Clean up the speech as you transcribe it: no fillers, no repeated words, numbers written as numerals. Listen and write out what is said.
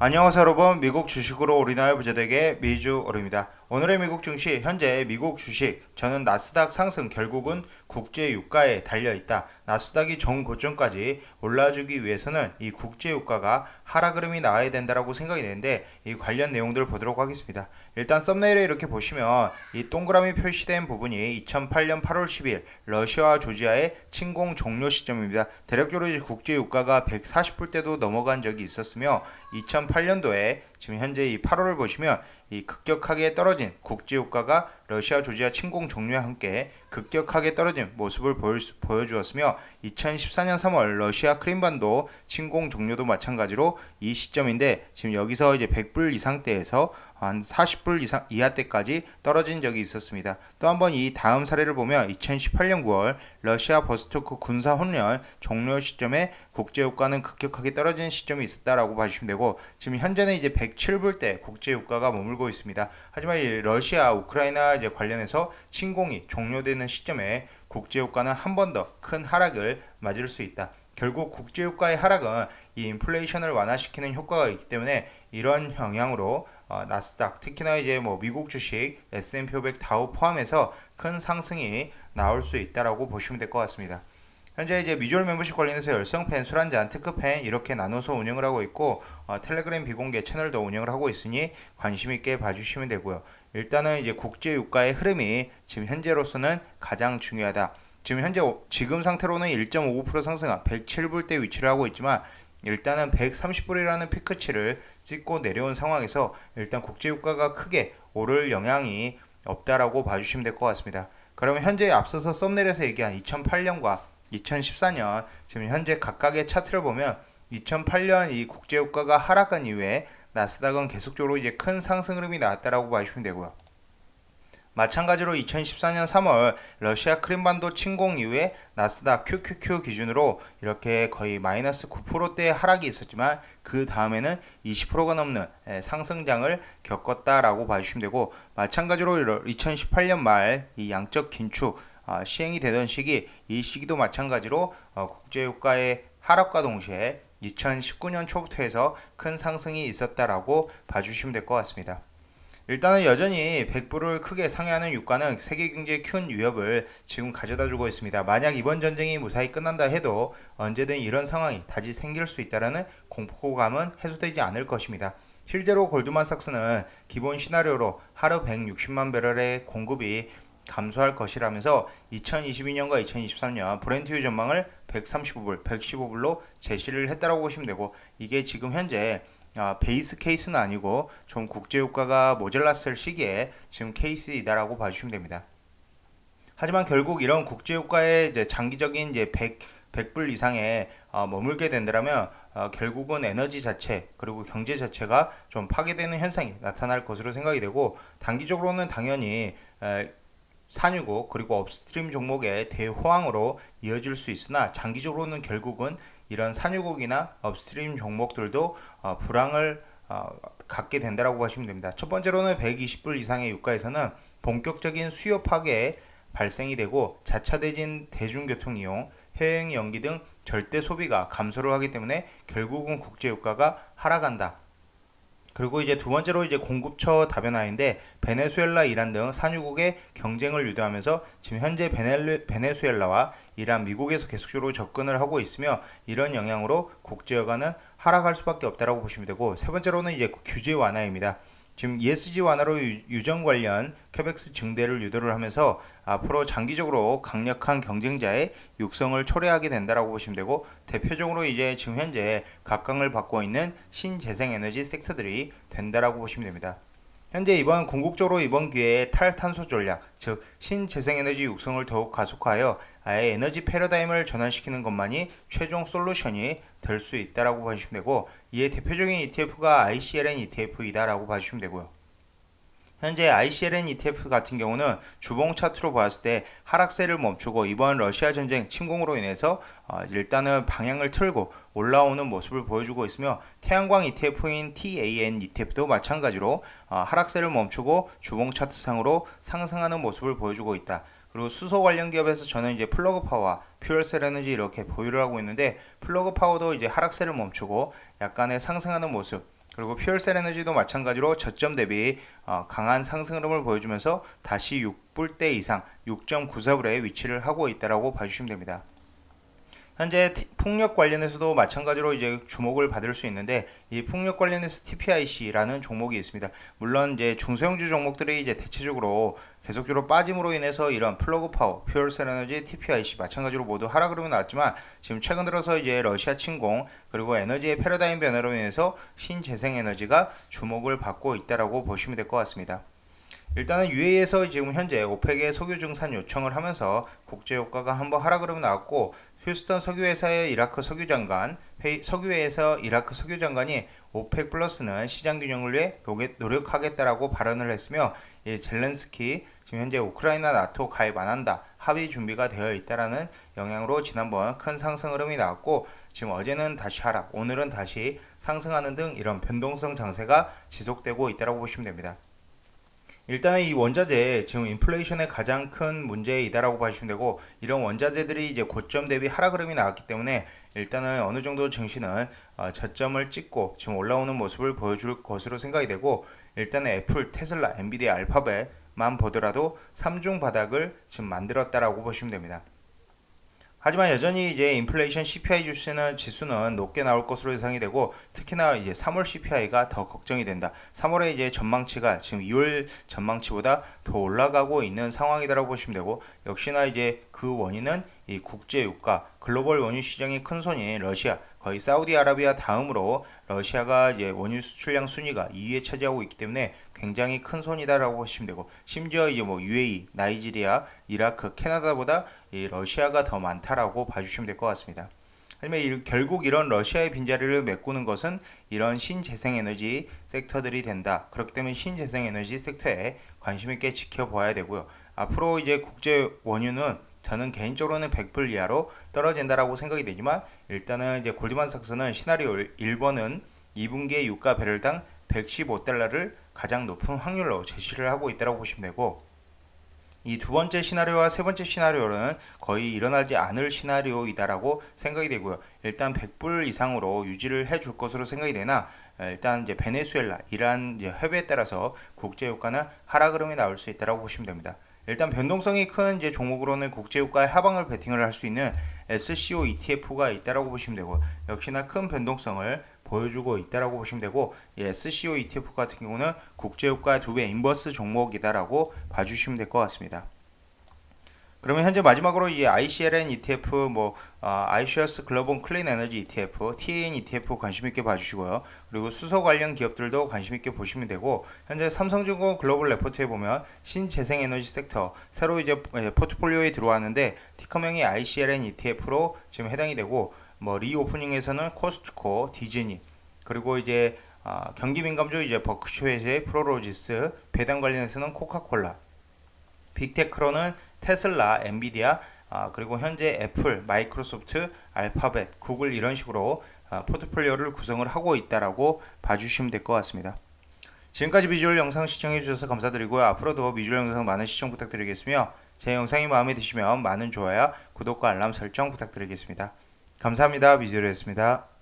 안녕하세요 여러분, 미국 주식으로 우리나라 부자되게 미주얼입니다. 오늘의 미국 증시, 현재 미국 주식 저는 나스닥 상승 결국은 국제 유가에 달려있다. 나스닥이 전 고점까지 올라주기 위해서는 이 국제 유가가 하락 흐름이 나와야 된다라고 생각이 되는데, 이 관련 내용들을 보도록 하겠습니다. 일단 썸네일에 이렇게 보시면 이 동그라미 표시된 부분이 2008년 8월 10일 러시아와 조지아의 침공 종료 시점입니다. 대략적으로 이제 국제 유가가 140불대도 넘어간 적이 있었으며, 2008년도에 지금 현재 이 8월을 보시면 이 급격하게 떨어진 국제유가가 러시아 조지아 침공 종료와 함께 급격하게 떨어진 모습을 보여주었으며, 2014년 3월 러시아 크림반도 침공 종료도 마찬가지로 이 시점인데, 지금 여기서 이제 100불 이상대에서 한 40불 이상 이하대까지 떨어진 적이 있었습니다. 또 한번 이 다음 사례를 보면 2018년 9월 러시아 버스토크 군사 훈련 종료 시점에 국제유가는 급격하게 떨어진 시점이 있었다라고 봐주시면 되고, 지금 현재는 이제 107불대 국제유가가 머물고 있습니다. 하지만 이 러시아 우크라이나 이제 관련해서 침공이 종료되는 시점에 국제유가는 한 번 더 큰 하락을 맞을 수 있다. 결국 국제유가의 하락은 이 인플레이션을 완화시키는 효과가 있기 때문에, 이런 영향으로 나스닥, 특히나 이제 뭐 미국 주식 S&P 500 다우 포함해서 큰 상승이 나올 수 있다라고 보시면 될 것 같습니다. 현재 이제 미주얼 멤버십 관련해서 열성팬, 술한잔, 특급팬 이렇게 나눠서 운영을 하고 있고, 텔레그램 비공개 채널도 운영을 하고 있으니 관심 있게 봐주시면 되고요. 일단은 이제 국제 유가의 흐름이 지금 현재로서는 가장 중요하다. 지금 현재 지금 상태로는 1.59% 상승한 107불대 위치를 하고 있지만, 일단은 130불이라는 피크치를 찍고 내려온 상황에서 일단 국제유가가 크게 오를 영향이 없다라고 봐주시면 될 것 같습니다. 그러면 현재 앞서서 썸네일에서 얘기한 2008년과 2014년 지금 현재 각각의 차트를 보면, 2008년 이 국제유가가 하락한 이후에 나스닥은 계속적으로 이제 큰 상승 흐름이 나왔다라고 봐주시면 되고요. 마찬가지로 2014년 3월 러시아 크림반도 침공 이후에 나스닥 QQQ 기준으로 이렇게 거의 마이너스 9%대의 하락이 있었지만, 그 다음에는 20%가 넘는 상승장을 겪었다라고 봐주시면 되고, 마찬가지로 2018년 말 이 양적 긴축 시행이 되던 시기, 이 시기도 마찬가지로 국제유가의 하락과 동시에 2019년 초부터 해서 큰 상승이 있었다라고 봐주시면 될 것 같습니다. 일단은 여전히 100불을 크게 상회하는 유가는 세계 경제에 큰 위협을 지금 가져다주고 있습니다. 만약 이번 전쟁이 무사히 끝난다 해도 언제든 이런 상황이 다시 생길 수 있다는 공포감은 해소되지 않을 것입니다. 실제로 골드만삭스는 기본 시나리오로 하루 160만 배럴의 공급이 감소할 것이라면서 2022년과 2023년 브렌트유 전망을 135불, 115불로 제시를 했다고 보시면 되고, 이게 지금 현재 베이스 케이스는 아니고 좀 국제유가가 모자랐을 시기에 지금 케이스이다라고 봐주시면 됩니다. 하지만 결국 이런 국제유가의 이제 장기적인 이제 100불 이상에 머물게 된다면, 결국은 에너지 자체 그리고 경제 자체가 좀 파괴되는 현상이 나타날 것으로 생각이 되고, 단기적으로는 당연히 산유국 그리고 업스트림 종목의 대호황으로 이어질 수 있으나, 장기적으로는 결국은 이런 산유국이나 업스트림 종목들도 불황을 갖게 된다라고 보시면 됩니다. 첫 번째로는 120불 이상의 유가에서는 본격적인 수요 파괴 발생이 되고, 자차대진 대중교통 이용, 해외여행 연기 등 절대 소비가 감소를 하기 때문에 결국은 국제유가가 하락한다. 그리고 이제 두 번째로 이제 공급처 다변화인데, 베네수엘라, 이란 등 산유국의 경쟁을 유도하면서 지금 현재 베네수엘라와 이란, 미국에서 계속적으로 접근을 하고 있으며, 이런 영향으로 국제유가는 하락할 수밖에 없다라고 보시면 되고, 세 번째로는 이제 규제 완화입니다. 지금 ESG 완화로 유전 관련 캐펙스 증대를 유도를 하면서 앞으로 장기적으로 강력한 경쟁자의 육성을 초래하게 된다라고 보시면 되고, 대표적으로 이제 지금 현재 각광을 받고 있는 신재생에너지 섹터들이 된다라고 보시면 됩니다. 현재 궁극적으로 이번 기회에 탈탄소 전략, 즉 신재생에너지 육성을 더욱 가속화하여 아예 에너지 패러다임을 전환시키는 것만이 최종 솔루션이 될 수 있다라고 봐주시면 되고, 이에 대표적인 ETF가 ICLN ETF이다라고 봐주시면 되고요. 현재 ICLN ETF 같은 경우는 주봉 차트로 보았을 때 하락세를 멈추고, 이번 러시아 전쟁 침공으로 인해서 일단은 방향을 틀고 올라오는 모습을 보여주고 있으며, 태양광 ETF인 TAN ETF도 마찬가지로 하락세를 멈추고 주봉 차트상으로 상승하는 모습을 보여주고 있다. 그리고 수소 관련 기업에서 저는 이제 플러그 파워, 퓨얼셀 에너지 이렇게 보유를 하고 있는데, 플러그 파워도 이제 하락세를 멈추고 약간의 상승하는 모습, 그리고 퓨얼셀 에너지도 마찬가지로 저점 대비 강한 상승 흐름을 보여주면서 다시 6불대 이상 6.94불에 위치를 하고 있다라고 봐주시면 됩니다. 현재 풍력 관련해서도 마찬가지로 이제 주목을 받을 수 있는데, 이 풍력 관련해서 TPIC라는 종목이 있습니다. 물론 이제 중소형주 종목들이 이제 대체적으로 계속적으로 빠짐으로 인해서 이런 플러그 파워, 퓨얼셀 에너지, TPIC 마찬가지로 모두 하락 흐름이 나왔지만, 지금 최근 들어서 이제 러시아 침공 그리고 에너지의 패러다임 변화로 인해서 신재생 에너지가 주목을 받고 있다라고 보시면 될 것 같습니다. 일단은 UAE에서 지금 현재 오펙의 석유 증산 요청을 하면서 국제 유가가 한번 하락 흐름이 나왔고, 휴스턴 석유회사의 이라크 석유장관 석유회에서 이라크 석유장관이 오펙 플러스는 시장 균형을 위해 노력하겠다라고 발언을 했으며, 젤렌스키 지금 현재 우크라이나 나토 가입 안 한다, 합의 준비가 되어 있다라는 영향으로 지난번 큰 상승 흐름이 나왔고, 지금 어제는 다시 하락, 오늘은 다시 상승하는 등 이런 변동성 장세가 지속되고 있다라고 보시면 됩니다. 일단은 이 원자재 지금 인플레이션의 가장 큰 문제이다라고 봐주시면 되고, 이런 원자재들이 이제 고점 대비 하락 흐름이 나왔기 때문에 일단은 어느 정도 증시는 저점을 찍고 지금 올라오는 모습을 보여줄 것으로 생각이 되고, 일단은 애플, 테슬라, 엔비디아, 알파벳만 보더라도 3중 바닥을 지금 만들었다라고 보시면 됩니다. 하지만 여전히 이제 인플레이션 CPI 지수는 높게 나올 것으로 예상이 되고, 특히나 이제 3월 CPI가 더 걱정이 된다. 3월에 이제 전망치가 지금 2월 전망치보다 더 올라가고 있는 상황이다라고 보시면 되고, 역시나 이제 그 원인은 이 국제 유가, 글로벌 원유 시장의 큰 손인 러시아, 거의 사우디아라비아 다음으로 러시아가 이제 원유 수출량 순위가 2위에 차지하고 있기 때문에 굉장히 큰 손이다라고 보시면 되고, 심지어 이제 뭐 UAE, 나이지리아, 이라크, 캐나다보다 이 러시아가 더 많다라고 봐주시면 될 것 같습니다. 하지만 결국 이런 러시아의 빈자리를 메꾸는 것은 이런 신재생에너지 섹터들이 된다. 그렇기 때문에 신재생에너지 섹터에 관심 있게 지켜봐야 되고요. 앞으로 이제 국제 원유는 저는 개인적으로는 100불 이하로 떨어진다라고 생각이 되지만, 일단은 이제 골드만삭스는 시나리오 1번은 2분기의 유가 배럴당 115달러를 가장 높은 확률로 제시를 하고 있다고 보시면 되고, 이 두 번째 시나리오와 세 번째 시나리오는 거의 일어나지 않을 시나리오이다라고 생각이 되고요. 일단 100불 이상으로 유지를 해줄 것으로 생각이 되나, 일단 이제 베네수엘라, 이란 협의에 따라서 국제 유가는 하락 흐름이 나올 수 있다고 보시면 됩니다. 일단 변동성이 큰 이제 종목으로는 국제유가의 하방을 베팅을 할 수 있는 SCO ETF가 있다라고 보시면 되고, 역시나 큰 변동성을 보여주고 있다라고 보시면 되고, 이 SCO ETF 같은 경우는 국제유가 2배 인버스 종목이다라고 봐주시면 될 것 같습니다. 그러면 현재 마지막으로 이 ICLN ETF, iShares 글로벌 클린 에너지 ETF, TAN ETF 관심 있게 봐주시고요. 그리고 수소 관련 기업들도 관심 있게 보시면 되고, 현재 삼성증권 글로벌 레포트에 보면 신재생에너지 섹터 새로 이제 포트폴리오에 들어왔는데, 티커명이 ICLN ETF로 지금 해당이 되고, 리오프닝에서는 코스트코, 디즈니, 그리고 이제 경기 민감주 이제 버크셔의 프로로지스, 배당 관련해서는 코카콜라, 빅테크로는 테슬라, 엔비디아, 그리고 현재 애플, 마이크로소프트, 알파벳, 구글 이런 식으로 포트폴리오를 구성을 하고 있다라고 봐주시면 될 것 같습니다. 지금까지 비주얼 영상 시청해 주셔서 감사드리고요. 앞으로도 비주얼 영상 많은 시청 부탁드리겠으며, 제 영상이 마음에 드시면 많은 좋아요, 구독과 알람 설정 부탁드리겠습니다. 감사합니다. 비주얼이었습니다.